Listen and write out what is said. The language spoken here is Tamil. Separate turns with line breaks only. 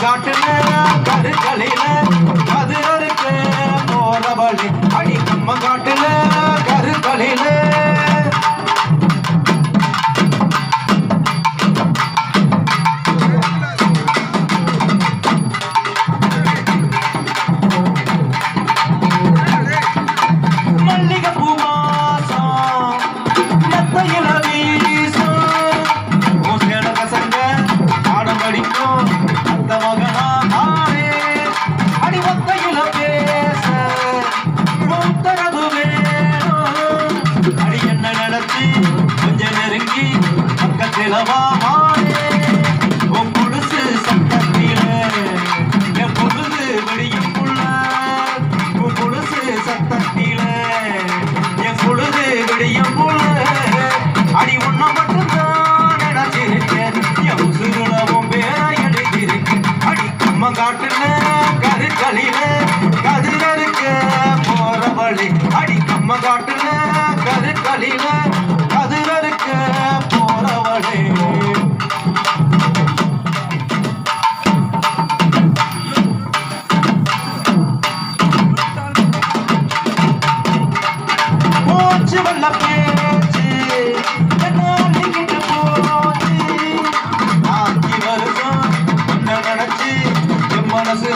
காட்டுல கருக்களில கதிரருக்கு போறவழி அடி நம்ம காட்டுல கருக்களில கொஞ்சம் நெருங்கி பக்கத்தில் உன் பொழுது சட்டத்தில என் பொழுது விடியும் புள்ள உன் பொழுது சட்டத்தில என் பொழுது விடியும் புள்ள அடி ஒன்ன மட்டும்தான் நினைச்சிருக்கேன் என் உசுருளவும் பேரை எழுதியிருக்கு அடி நம்ம காட்டுல கருக்களில கதிரருக்க போற வழி அடி நம்ம காட்டுல கருக்களில கதிரருக்க போற வழி போச்சு வல்ல பேச்சு நாளைக்கிட்டு போச்சு 5 வருஷம் என்ன நினைச்சு என் மனசு